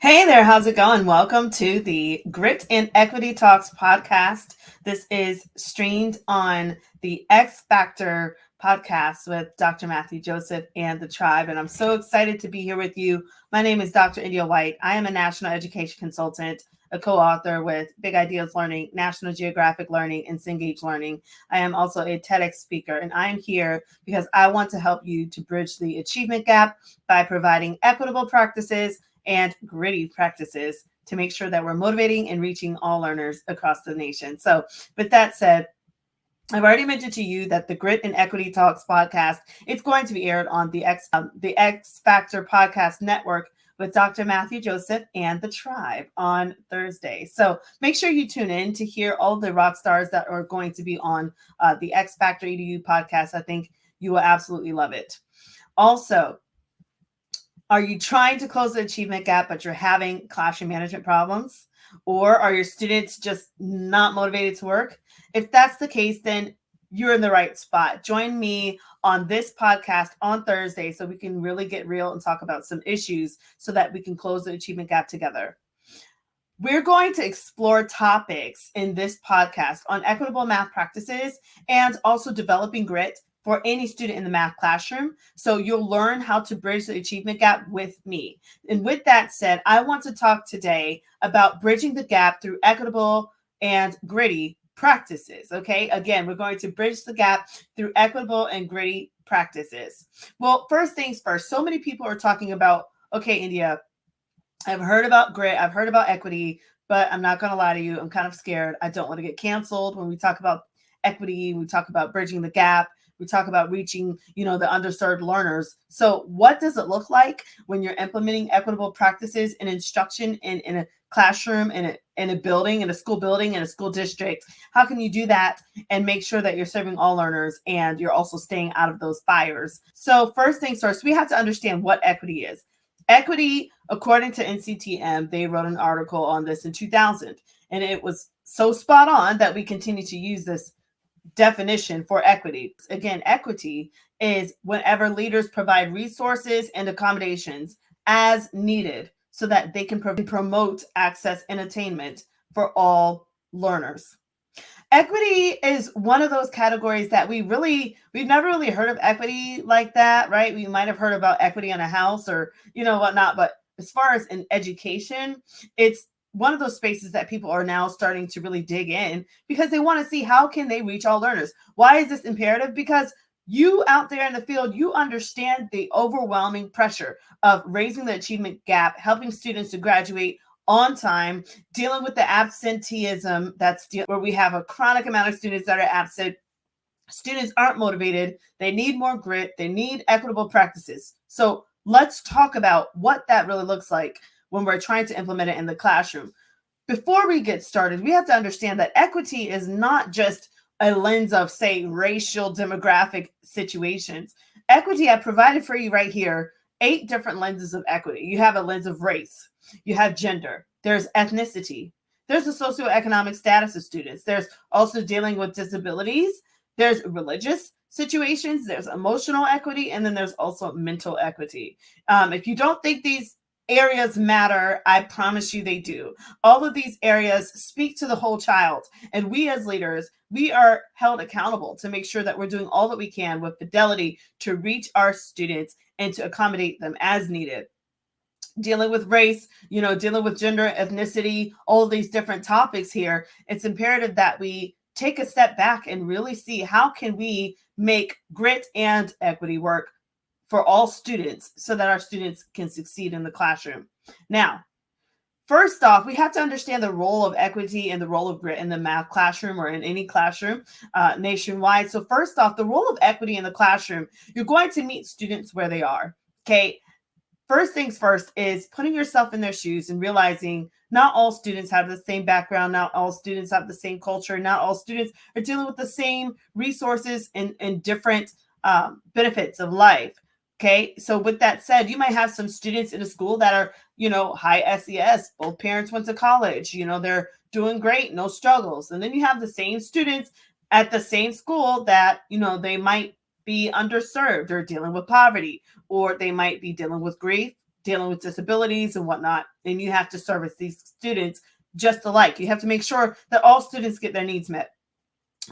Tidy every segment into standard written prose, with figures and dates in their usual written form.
Hey there, how's it going? Welcome to the Grit and Equity Talks podcast. This is streamed on the X Factor podcast with Dr. Matthew Joseph and the tribe. And I'm so excited to be here with you. My name is Dr. India White. I am a national education consultant, a co-author with Big Ideas Learning, National Geographic Learning, and Cengage Learning. I am also a TEDx speaker, and I am here because I want to help you to bridge the achievement gap by providing equitable practices and gritty practices to make sure that we're motivating and reaching all learners across the nation. So, with that said, I've already mentioned to you that the Grit and Equity Talks podcast, it's going to be aired on the X Factor Podcast Network with Dr. Matthew Joseph and the tribe on Thursday. So make sure you tune in to hear all the rock stars that are going to be on the X Factor EDU podcast. I think you will absolutely love it. Also, are you trying to close the achievement gap, but you're having classroom management problems? Or are your students just not motivated to work? If that's the case, then you're in the right spot. Join me on this podcast on Thursday so we can really get real and talk about some issues so that we can close the achievement gap together. We're going to explore topics in this podcast on equitable math practices and also developing grit for any student in the math classroom. So you'll learn how to bridge the achievement gap with me. And with that said, I want to talk today about bridging the gap through equitable and gritty practices. Okay. Again, we're going to bridge the gap through equitable and gritty practices. Well, first things first, so many people are talking about, okay, India, I've heard about grit, I've heard about equity, but I'm not going to lie to you, I'm kind of scared. I don't want to get canceled when we talk about equity, we talk about bridging the gap, we talk about reaching, the underserved learners. So what does it look like when you're implementing equitable practices in instruction in a classroom, in a building, in a school building, in a school district? How can you do that and make sure that you're serving all learners and you're also staying out of those fires? So first things first, we have to understand what equity is. Equity, according to NCTM, they wrote an article on this in 2000, and it was so spot on that we continue to use this definition for equity. Again, equity is whenever leaders provide resources and accommodations as needed so that they can promote access and attainment for all learners. Equity is one of those categories that we've never really heard of equity like that, right? We might have heard about equity in a house or, whatnot. But as far as in education, it's one of those spaces that people are now starting to really dig in because they want to see how can they reach all learners. Why is this imperative? Because you out there in the field, you understand the overwhelming pressure of raising the achievement gap, helping students to graduate on time, dealing with the absenteeism where we have a chronic amount of students that are absent. Students aren't motivated. They need more grit. They need equitable practices. So let's talk about what that really looks like when we're trying to implement it in the classroom. Before we get started, we have to understand that equity is not just a lens of, say, racial demographic situations. Equity, I provided for you right here 8 different lenses of equity. You have a lens of race, you have gender, there's ethnicity, there's the socioeconomic status of students, there's also dealing with disabilities, there's religious situations, there's emotional equity, and then there's also mental equity. If you don't think these areas matter, I promise you they do. All of these areas speak to the whole child, and we as leaders, we are held accountable to make sure that we're doing all that we can with fidelity to reach our students and to accommodate them as needed. Dealing with race, dealing with gender, ethnicity, all these different topics here, it's imperative that we take a step back and really see how can we make grit and equity work for all students so that our students can succeed in the classroom. Now, first off, we have to understand the role of equity and the role of grit in the math classroom or in any classroom nationwide. So first off, the role of equity in the classroom, you're going to meet students where they are. Okay. First things first is putting yourself in their shoes and realizing not all students have the same background, not all students have the same culture, not all students are dealing with the same resources and different benefits of life. Okay, so with that said, you might have some students in a school that are, high SES, both parents went to college, they're doing great, no struggles. And then you have the same students at the same school that, they might be underserved or dealing with poverty, or they might be dealing with grief, dealing with disabilities and whatnot, and you have to service these students just alike. You have to make sure that all students get their needs met.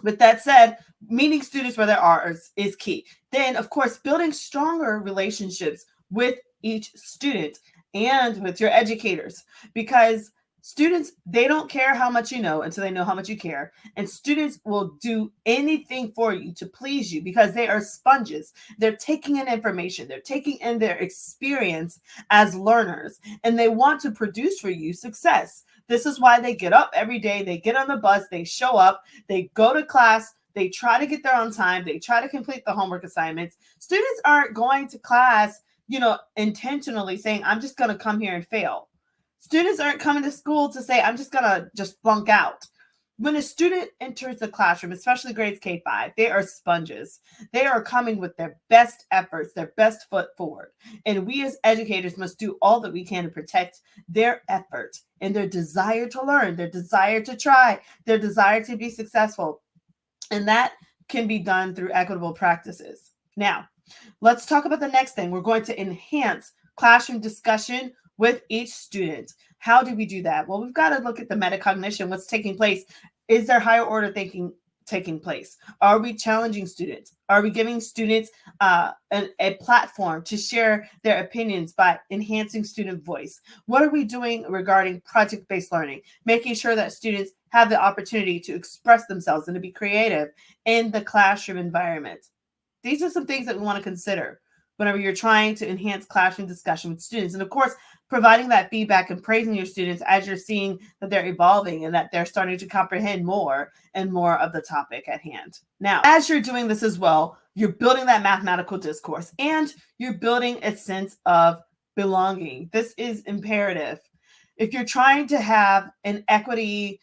With that said, meeting students where they are is key. Then, of course, building stronger relationships with each student and with your educators, because students, they don't care how much you know until they know how much you care. And students will do anything for you to please you because they are sponges. They're taking in information, they're taking in their experience as learners, and they want to produce for you success. This is why they get up every day, they get on the bus, they show up, they go to class, they try to get there on time, they try to complete the homework assignments. Students aren't going to class, intentionally saying, I'm just going to come here and fail. Students aren't coming to school to say, I'm just going to just flunk out. When a student enters the classroom, especially grades K-5, they are sponges. They are coming with their best efforts, their best foot forward. And we as educators must do all that we can to protect their effort and their desire to learn, their desire to try, their desire to be successful. And that can be done through equitable practices. Now, let's talk about the next thing. We're going to enhance classroom discussion with each student. How do we do that? Well, we've got to look at the metacognition, what's taking place. Is there higher order thinking taking place? Are we challenging students? Are we giving students a platform to share their opinions by enhancing student voice? What are we doing regarding project-based learning? Making sure that students have the opportunity to express themselves and to be creative in the classroom environment. These are some things that we want to consider whenever you're trying to enhance classroom discussion with students. And of course, providing that feedback and praising your students as you're seeing that they're evolving and that they're starting to comprehend more and more of the topic at hand. Now, as you're doing this as well, you're building that mathematical discourse and you're building a sense of belonging. This is imperative. If you're trying to have an equity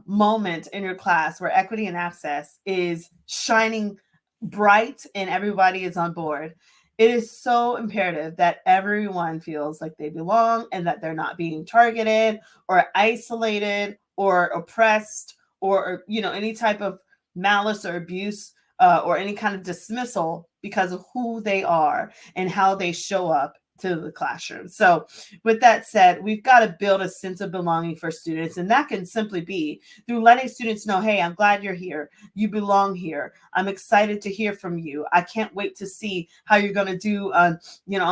moment in your class where equity and access is shining bright and everybody is on board, it is so imperative that everyone feels like they belong and that they're not being targeted or isolated or oppressed or any type of malice or abuse or any kind of dismissal because of who they are and how they show up to the classroom. So with that said, we've got to build a sense of belonging for students. And that can simply be through letting students know, hey, I'm glad you're here. You belong here. I'm excited to hear from you. I can't wait to see how you're going to do on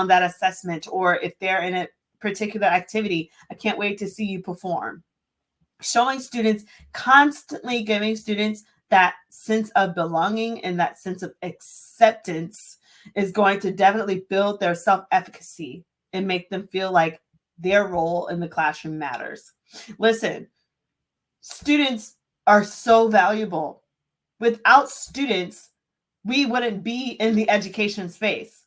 that assessment, or if they're in a particular activity, I can't wait to see you perform. Showing students, constantly giving students that sense of belonging and that sense of acceptance is going to definitely build their self-efficacy and make them feel like their role in the classroom matters. Listen, students are so valuable. Without students, we wouldn't be in the education space.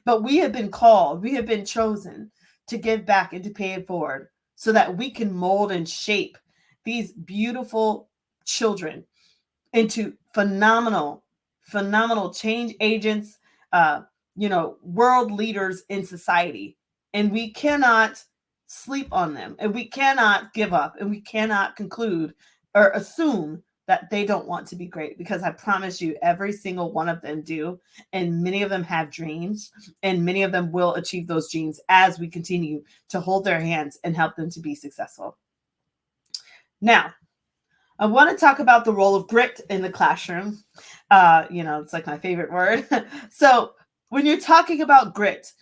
But we have been called, we have been chosen to give back and to pay it forward so that we can mold and shape these beautiful children into phenomenal change agents, world leaders in society. And we cannot sleep on them, and we cannot give up, and we cannot conclude or assume that they don't want to be great, because I promise you, every single one of them do. And many of them have dreams, and many of them will achieve those dreams as we continue to hold their hands and help them to be successful. Now, I want to talk about the role of grit in the classroom. It's like my favorite word. So when you're talking about grit,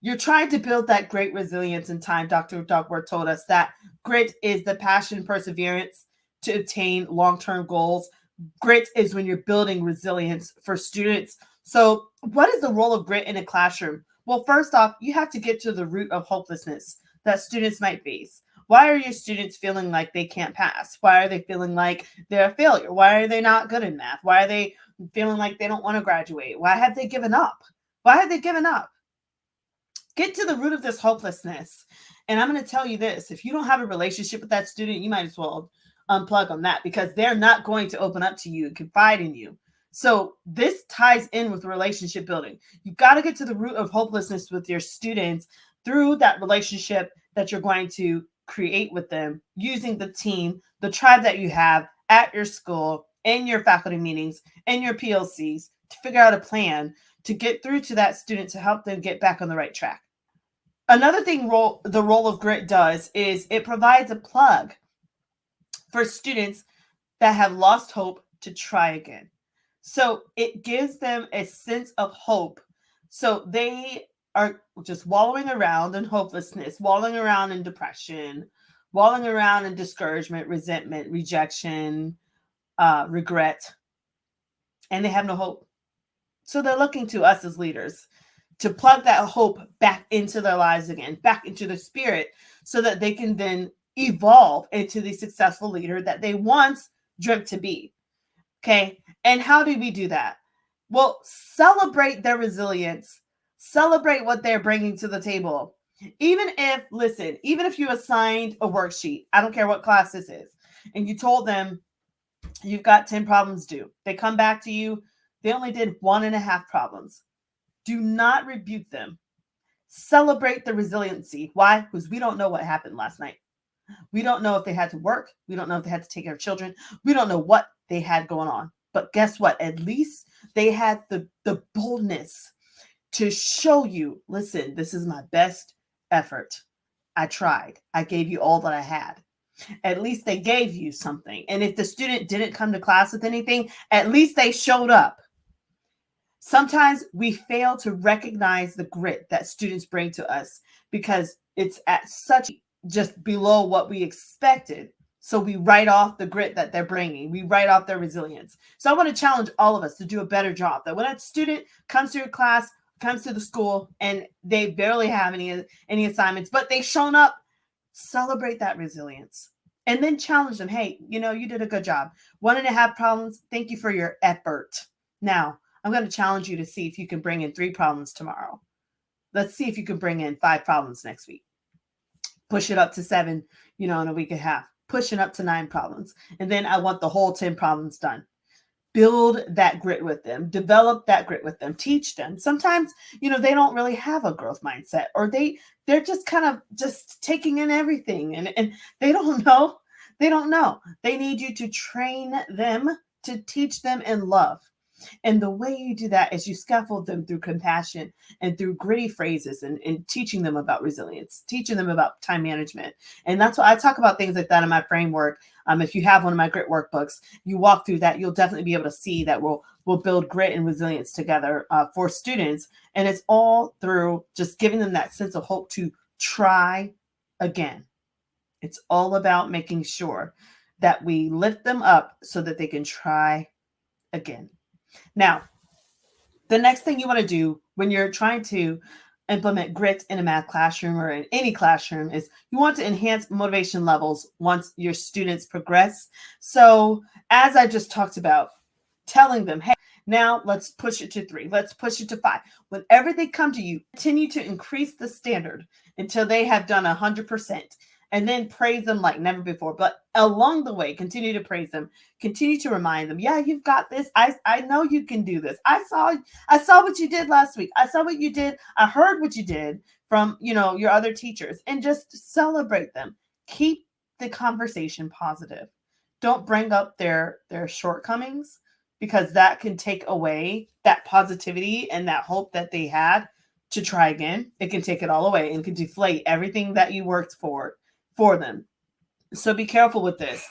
you're trying to build that great resilience in time. Dr. Duckworth told us that grit is the passion and perseverance to obtain long-term goals. Grit is when you're building resilience for students. So what is the role of grit in a classroom? Well, first off, you have to get to the root of hopelessness that students might face. Why are your students feeling like they can't pass? Why are they feeling like they're a failure? Why are they not good in math? Why are they feeling like they don't want to graduate? Why have they given up? Why have they given up? Get to the root of this hopelessness. And I'm going to tell you this, if you don't have a relationship with that student, you might as well unplug on that, because they're not going to open up to you and confide in you. So this ties in with relationship building. You've got to get to the root of hopelessness with your students through that relationship that you're going to create with them, using the team, the tribe that you have at your school, in your faculty meetings, in your PLCs, to figure out a plan to get through to that student to help them get back on the right track. Another thing the role of grit does is it provides a plug for students that have lost hope to try again. So it gives them a sense of hope. So they are just wallowing around in hopelessness, wallowing around in depression, wallowing around in discouragement, resentment, rejection, regret, and they have no hope. So they're looking to us as leaders to plug that hope back into their lives again, back into their spirit, so that they can then evolve into the successful leader that they once dreamt to be. Okay. And how do we do that? Well, celebrate their resilience, celebrate what they're bringing to the table. Even if you assigned a worksheet, I don't care what class this is, and you told them you've got 10 problems due, they come back to you, they only did 1.5 problems. Do not rebuke them. Celebrate the resiliency. Why? Because we don't know what happened last night. We don't know if they had to work. We don't know if they had to take care of children. We don't know what they had going on. But guess what? At least they had the boldness to show you, listen, this is my best effort. I tried. I gave you all that I had. At least they gave you something. And if the student didn't come to class with anything, at least they showed up. Sometimes we fail to recognize the grit that students bring to us because it's at such just below what we expected. So we write off the grit that they're bringing. We write off their resilience. So I want to challenge all of us to do a better job. That when a student comes to your class, comes to the school, and they barely have any assignments, but they've shown up, celebrate that resilience. And then challenge them. Hey, you did a good job. 1.5 problems. Thank you for your effort. Now, I'm going to challenge you to see if you can bring in 3 problems tomorrow. Let's see if you can bring in 5 problems next week. Push it up to 7, in a week and a half. Push it up to 9 problems. And then I want the whole 10 problems done. Build that grit with them. Develop that grit with them. Teach them. Sometimes, they don't really have a growth mindset, or they're just kind of just taking in everything, and they don't know. They don't know. They need you to train them, to teach them in love. And the way you do that is you scaffold them through compassion and through gritty phrases, and teaching them about resilience, teaching them about time management. And that's why I talk about things like that in my framework. If you have one of my grit workbooks, you walk through that, you'll definitely be able to see that we'll build grit and resilience together for students. And it's all through just giving them that sense of hope to try again. It's all about making sure that we lift them up so that they can try again. Now, the next thing you want to do when you're trying to implement grit in a math classroom or in any classroom is you want to enhance motivation levels once your students progress. So, as I just talked about, telling them, hey, now let's push it to 3, let's push it to 5. Whenever they come to you, continue to increase the standard until they have done 100%. And then praise them like never before. But along the way, continue to praise them. Continue to remind them, yeah, you've got this. I know you can do this. I saw what you did last week. I saw what you did. I heard what you did from, your other teachers, and just celebrate them. Keep the conversation positive. Don't bring up their shortcomings, because that can take away that positivity and that hope that they had to try again. It can take it all away and can deflate everything that you worked for them. So be careful with this.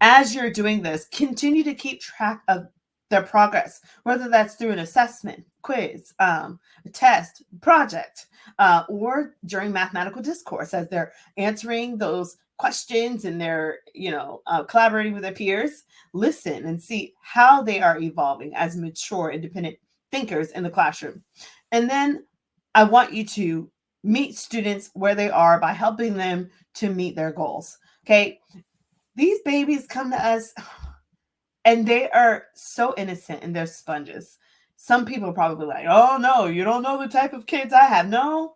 As you're doing this, continue to keep track of their progress, whether that's through an assessment, quiz, a test, project, or during mathematical discourse as they're answering those questions and they're, collaborating with their peers. Listen and see how they are evolving as mature, independent thinkers in the classroom. And then I want you to meet students where they are by helping them to meet their goals. Okay. These babies come to us and they are so innocent and they're sponges. Some people are probably like, oh no, you don't know the type of kids I have. No,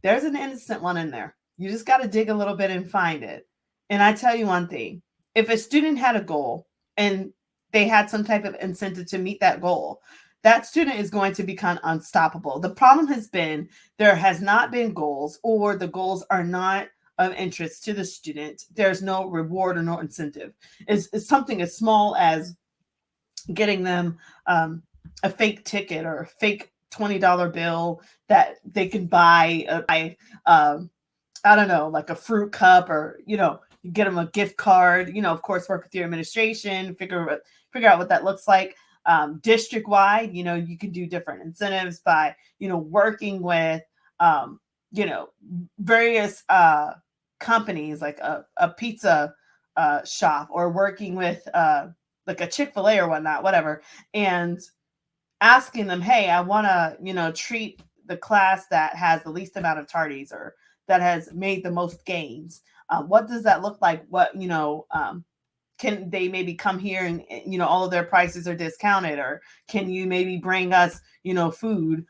there's an innocent one in there. You just got to dig a little bit and find it. And I tell you one thing, if a student had a goal and they had some type of incentive to meet that goal, that student is going to become unstoppable. The problem has been there has not been goals, or the goals are not of interest to the student. There's no reward or no incentive. It's something as small as getting them a fake ticket or a fake $20 bill that they can buy I don't know, like a fruit cup, or, you get them a gift card, of course, work with your administration, figure out what that looks like. District wide, you can do different incentives by, working with, um, you know, various companies, like a pizza shop, or working with like a Chick-fil-A or whatnot, whatever, and asking them, hey, I want to, treat the class that has the least amount of tardies, or that has made the most gains. What does that look like? Can they maybe come here and, all of their prices are discounted, or can you maybe bring us, food,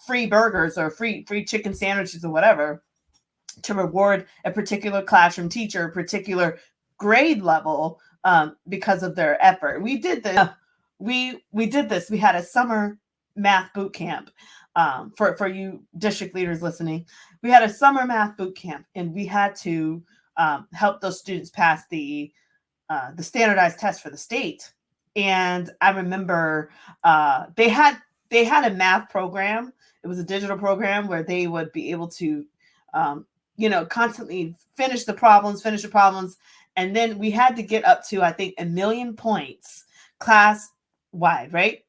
free burgers, or free chicken sandwiches, or whatever, to reward a particular classroom teacher, a particular grade level, because of their effort. We did this. We did this. We had a summer math boot camp. For you district leaders listening, we had a summer math boot camp, and we had to help those students pass the standardized test for the state. And I remember they had a math program. It was a digital program where they would be able to constantly finish the problems. And then we had to get up to, I think, 1,000,000 points class wide, right?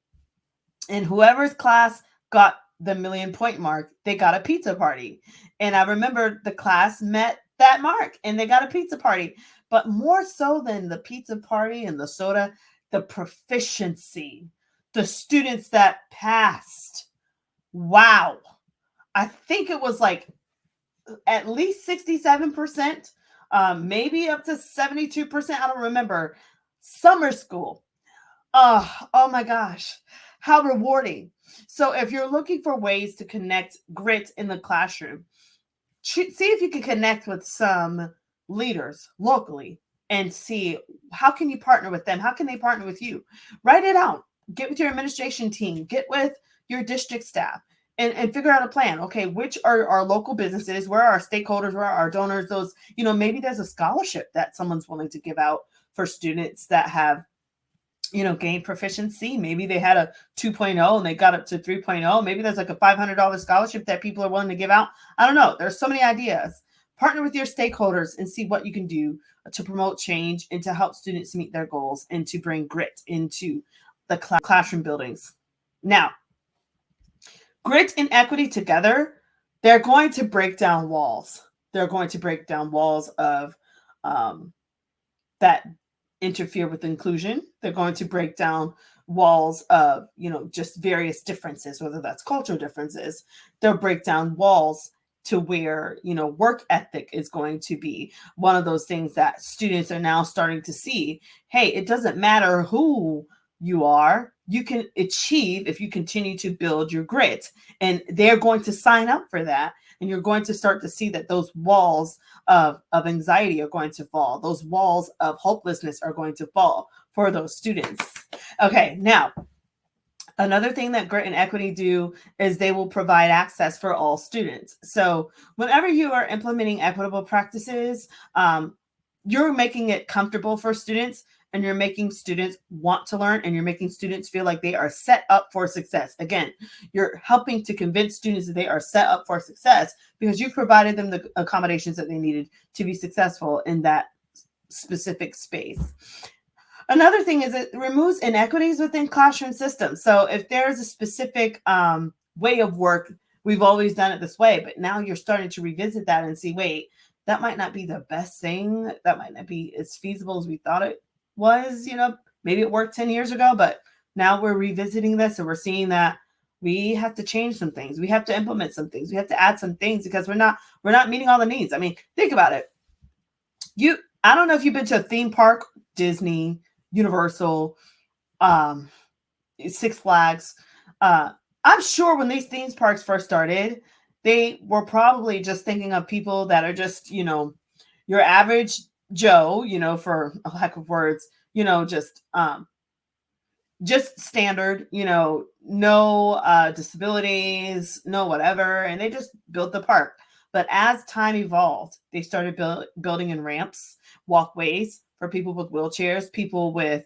And whoever's class got the 1,000,000 point mark, they got a pizza party. And I remember the class met that mark and they got a pizza party. But more so than the pizza party and the soda, the proficiency, the students that passed. Wow. I think it was like at least 67%, maybe up to 72%. I don't remember. Summer school. Oh my gosh, how rewarding. So if you're looking for ways to connect grit in the classroom, see if you can connect with some leaders locally and see how can you partner with them? How can they partner with you? Write it out. Get with your administration team, get with your district staff, and figure out a plan. Okay, which are our local businesses? Where are our stakeholders? Where are our donors? Those, maybe there's a scholarship that someone's willing to give out for students that have, gained proficiency. Maybe they had a 2.0 and they got up to 3.0. Maybe there's like a $500 scholarship that people are willing to give out. I don't know. There's so many ideas. Partner with your stakeholders and see what you can do to promote change and to help students meet their goals and to bring grit into the classroom buildings. Now, grit and equity together, they're going to break down walls. They're going to break down walls of that interfere with inclusion. They're going to break down walls of, just various differences, whether that's cultural differences. They'll break down walls to where, work ethic is going to be one of those things that students are now starting to see. Hey, it doesn't matter who you are, you can achieve if you continue to build your grit. And they're going to sign up for that. And you're going to start to see that those walls of anxiety are going to fall. Those walls of hopelessness are going to fall for those students. Okay, now, another thing that grit and equity do is they will provide access for all students. So whenever you are implementing equitable practices, you're making it comfortable for students, and you're making students want to learn, and you're making students feel like they are set up for success. Again, you're helping to convince students that they are set up for success because you've provided them the accommodations that they needed to be successful in that specific space. Another thing is it removes inequities within classroom systems. So if there's a specific way of work, we've always done it this way, but now you're starting to revisit that and see, wait, that might not be the best thing. That might not be as feasible as we thought it was. Maybe it worked 10 years ago, but now we're revisiting this and we're seeing that we have to change some things. We have to implement some things. We have to add some things because we're not meeting all the needs. I mean, think about it. I don't know if you've been to a theme park, Disney, Universal, Six Flags. I'm sure when these theme parks first started, they were probably just thinking of people that are just, your average Joe, for a lack of words, just standard, no disabilities, no whatever. And they just built the park. But as time evolved, they started building in ramps, walkways for people with wheelchairs, people with,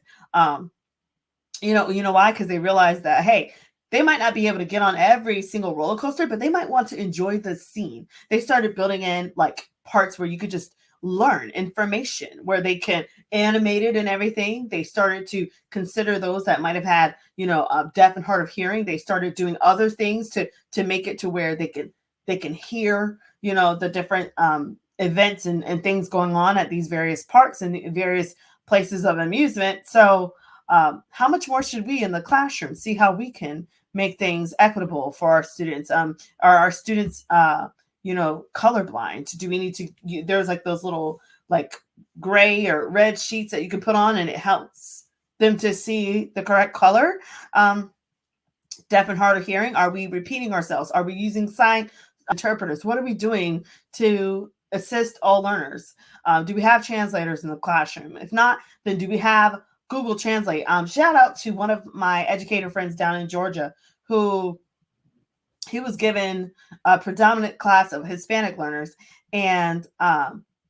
you know why? Because they realized that, hey, They might not be able to get on every single roller coaster, but they might want to enjoy the scene. They started building in like parts where you could just learn information, where they can animate it and everything. They started to consider those that might have had, deaf and hard of hearing. They started doing other things to make it to where they can hear, the different events and things going on at these various parks and various places of amusement. So how much more should we in the classroom see how we can make things equitable for our students? Are our students, colorblind? Do we need to, there's like those little like gray or red sheets that you can put on and it helps them to see the correct color. Deaf and hard of hearing, are we repeating ourselves? Are we using sign interpreters? What are we doing to assist all learners? Do we have translators in the classroom? If not, then do we have Google Translate? Shout out to one of my educator friends down in Georgia who he was given a predominant class of Hispanic learners, and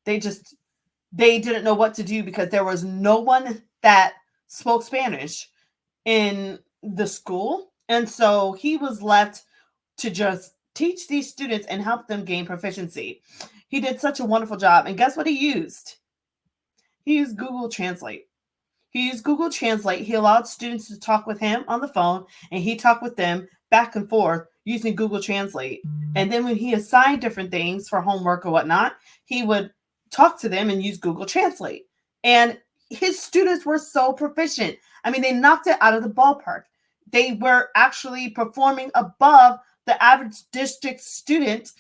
they didn't know what to do because there was no one that spoke Spanish in the school. And so he was left to just teach these students and help them gain proficiency. He did such a wonderful job. And guess what he used? He used Google Translate. He used Google Translate. He allowed students to talk with him on the phone, and he talked with them back and forth using Google Translate. And then when he assigned different things for homework or whatnot, he would talk to them and use Google Translate. And his students were so proficient. I mean, they knocked it out of the ballpark. They were actually performing above the average district student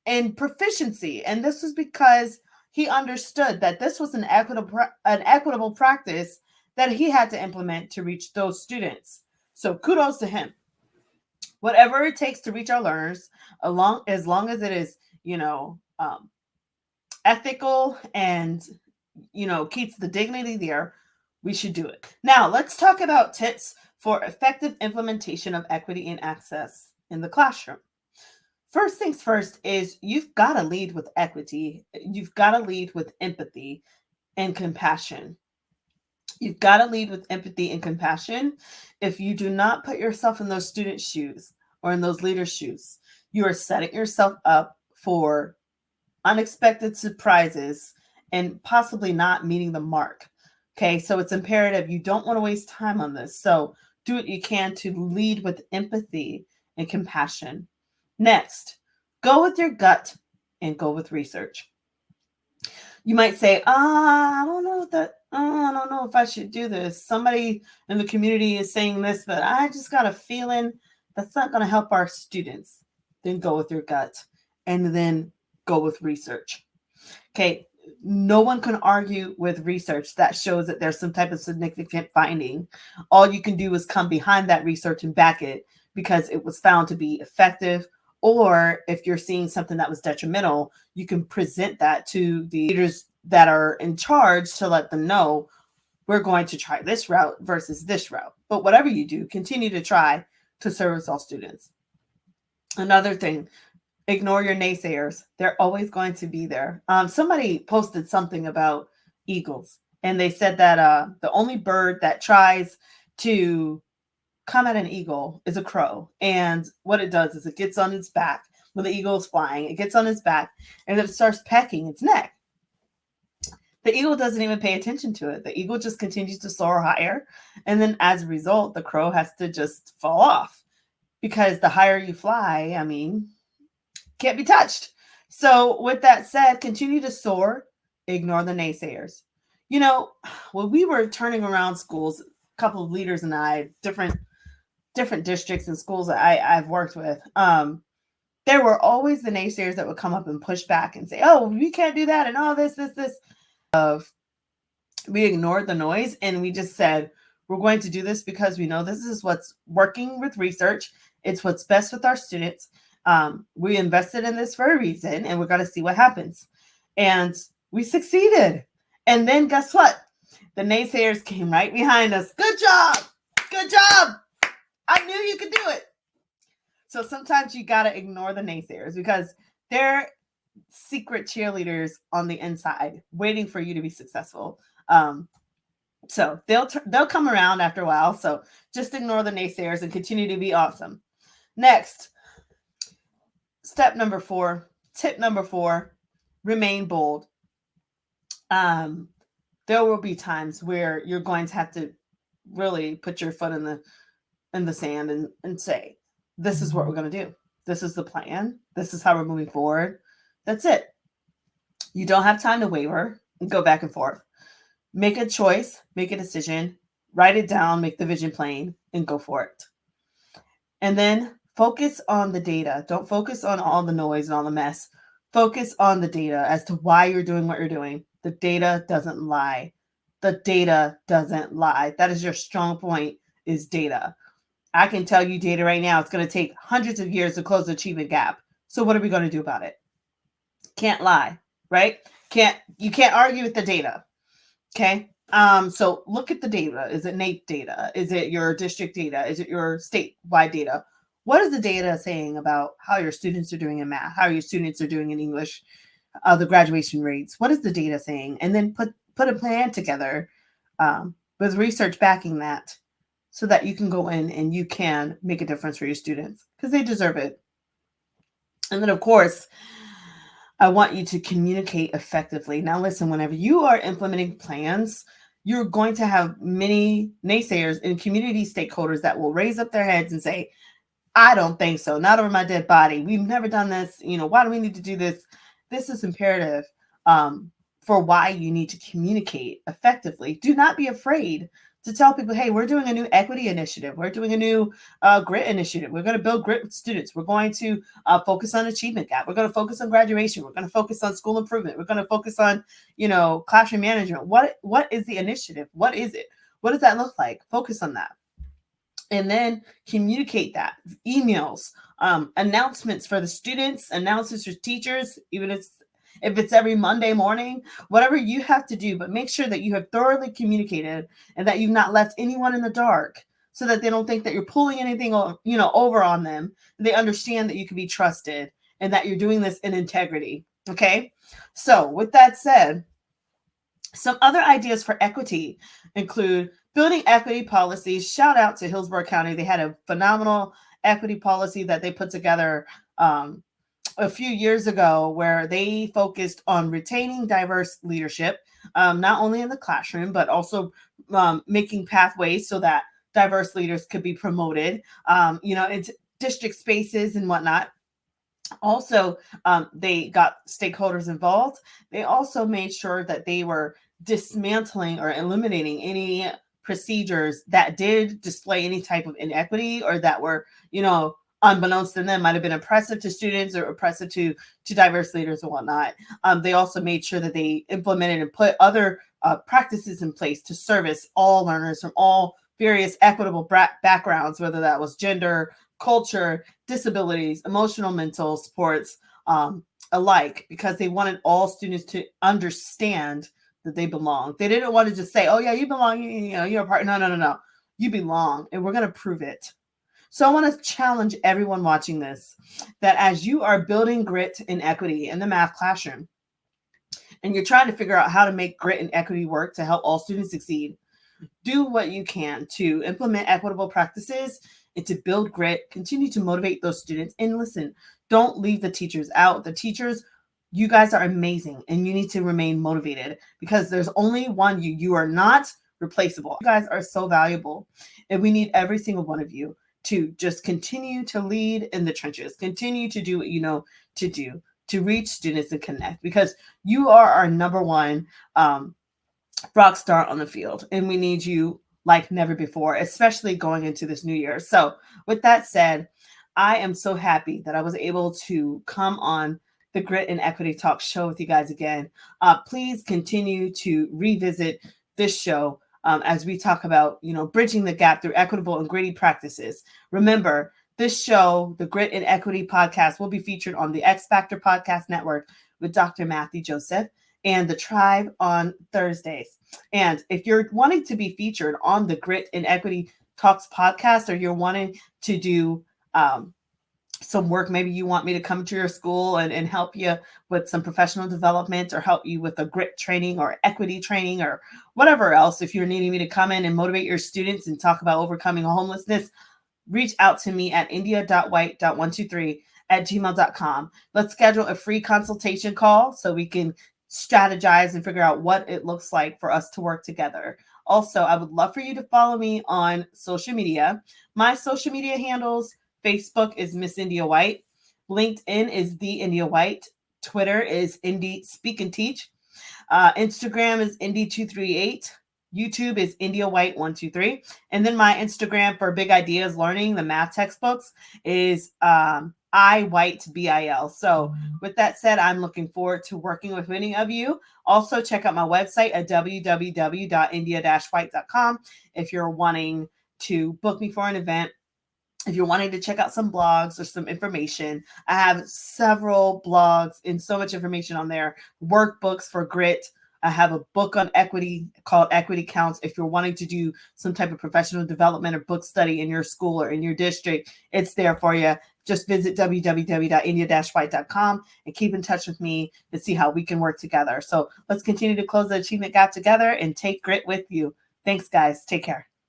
in proficiency. And this was because he understood that this was an equitable practice that he had to implement to reach those students. So kudos to him. Whatever it takes to reach our learners, as long as it is, ethical and, keeps the dignity there, we should do it. Now, let's talk about tips for effective implementation of equity and access in the classroom. First things first is you've got to lead with equity. You've got to lead with empathy and compassion. You've got to lead with empathy and compassion. If you do not put yourself in those students' shoes or in those leaders' shoes, you are setting yourself up for unexpected surprises and possibly not meeting the mark. Okay, so it's imperative. You don't want to waste time on this. So do what you can to lead with empathy and compassion. Next, go with your gut and go with research. You might say, I don't know if I should do this. Somebody in the community is saying this, but I just got a feeling that's not going to help our students. Then go with your gut and then go with research. Okay, no one can argue with research that shows that there's some type of significant finding. All you can do is come behind that research and back it because it was found to be effective. Or if you're seeing something that was detrimental, you can present that to the leaders that are in charge to let them know we're going to try this route versus this route. But whatever you do, continue to try to service all students. Another thing, ignore your naysayers. They're always going to be there. Somebody posted something about eagles, and they said that the only bird that tries to come at an eagle is a crow. And what it does is it gets on its back when the eagle is flying. It gets on its back and then it starts pecking its neck. The eagle doesn't even pay attention to it. The eagle just continues to soar higher. And then as a result, the crow has to just fall off because the higher you fly, can't be touched. So with that said, continue to soar, ignore the naysayers. When we were turning around schools, a couple of leaders and I, different districts and schools that I've worked with, there were always the naysayers that would come up and push back and say, oh, we can't do that and all this. We ignored the noise and we just said, we're going to do this because we know this is what's working with research. It's what's best with our students. We invested in this for a reason and we're going to see what happens. And we succeeded. And then guess what? The naysayers came right behind us. Good job. Good job. I knew you could do it. So sometimes you got to ignore the naysayers because they're secret cheerleaders on the inside waiting for you to be successful. So they'll come around after a while. So just ignore the naysayers and continue to be awesome. Next, tip number 4, remain bold. There will be times where you're going to have to really put your foot in the sand and say, this is what we're going to do. This is the plan. This is how we're moving forward. That's it. You don't have time to waver and go back and forth. Make a choice, make a decision, write it down, make the vision plain, and go for it. And then focus on the data. Don't focus on all the noise and all the mess. Focus on the data as to why you're doing what you're doing. The data doesn't lie. The data doesn't lie. That is your strong point, is data. I can tell you data right now, it's going to take hundreds of years to close the achievement gap. So what are we going to do about it? Can't lie, right? You can't argue with the data. Okay. So look at the data. Is it NAEP data? Is it your district data? Is it your statewide data? What is the data saying about how your students are doing in math? How your students are doing in English? The graduation rates? What is the data saying? And then put a plan together with research backing that, so that you can go in and you can make a difference for your students, because they deserve it. And then, of course, I want you to communicate effectively. Now, listen, whenever you are implementing plans, you're going to have many naysayers and community stakeholders that will raise up their heads and say, I don't think so. Not over my dead body. We've never done this. Why do we need to do this? This is imperative for why you need to communicate effectively. Do not be afraid to tell people, hey, we're doing a new equity initiative. We're doing a new grit initiative. We're going to build grit with students. We're going to focus on achievement gap. We're going to focus on graduation. We're going to focus on school improvement. We're going to focus on, classroom management. What is the initiative? What is it? What does that look like? Focus on that. And then communicate that. Emails, announcements for the students, announcements for teachers, even if it's every Monday morning, whatever you have to do, but make sure that you have thoroughly communicated and that you've not left anyone in the dark, so that they don't think that you're pulling anything, over on them. They understand that you can be trusted and that you're doing this in integrity. Okay. So with that said, some other ideas for equity include building equity policies. Shout out to Hillsborough County. They had a phenomenal equity policy that they put together a few years ago, where they focused on retaining diverse leadership, not only in the classroom, but also making pathways so that diverse leaders could be promoted, into district spaces and whatnot. Also, they got stakeholders involved. They also made sure that they were dismantling or eliminating any procedures that did display any type of inequity, or that were, unbeknownst to them, might have been oppressive to students or oppressive to diverse leaders and whatnot. They also made sure that they implemented and put other practices in place to service all learners from all various equitable backgrounds, whether that was gender, culture, disabilities, emotional, mental supports, alike, because they wanted all students to understand that they belong. They didn't want to just say, oh yeah, you belong, you're a part. No. You belong, and we're going to prove it. So I want to challenge everyone watching this, that as you are building grit and equity in the math classroom, and you're trying to figure out how to make grit and equity work to help all students succeed, do what you can to implement equitable practices and to build grit. Continue to motivate those students. And listen, don't leave the teachers out. The teachers, you guys are amazing, and you need to remain motivated, because there's only one you. You are not replaceable. You guys are so valuable, and we need every single one of you to just continue to lead in the trenches, continue to do what you know to do, to reach students and connect, because you are our number one rock star on the field, and we need you like never before, especially going into this new year. So with that said, I am so happy that I was able to come on the Grit and Equity Talk show with you guys again. Please continue to revisit this show as we talk about, bridging the gap through equitable and gritty practices. Remember, this show, the Grit and Equity Podcast, will be featured on the X Factor Podcast Network with Dr. Matthew Joseph and the Tribe on Thursdays. And if you're wanting to be featured on the Grit and Equity Talks podcast, or you're wanting to do some work. Maybe you want me to come to your school and help you with some professional development, or help you with a grit training or equity training or whatever else. If you're needing me to come in and motivate your students and talk about overcoming homelessness, reach out to me at india.white.123@gmail.com. Let's schedule a free consultation call so we can strategize and figure out what it looks like for us to work together. Also, I would love for you to follow me on social media. My social media handles: Facebook is Miss India White, LinkedIn is The India White, Twitter is Indie Speak and Teach, Instagram is Indie238. YouTube is India White 123. And then my Instagram for Big Ideas Learning, the math textbooks, is I White BIL. So with that said, I'm looking forward to working with many of you. Also, check out my website at www.india-white.com if you're wanting to book me for an event. If you're wanting to check out some blogs or some information, I have several blogs and so much information on there. Workbooks for grit. I have a book on equity called Equity Counts. If you're wanting to do some type of professional development or book study in your school or in your district, it's there for you. Just visit www.india-white.com and keep in touch with me to see how we can work together. So let's continue to close the achievement gap together and take grit with you. Thanks, guys. Take care.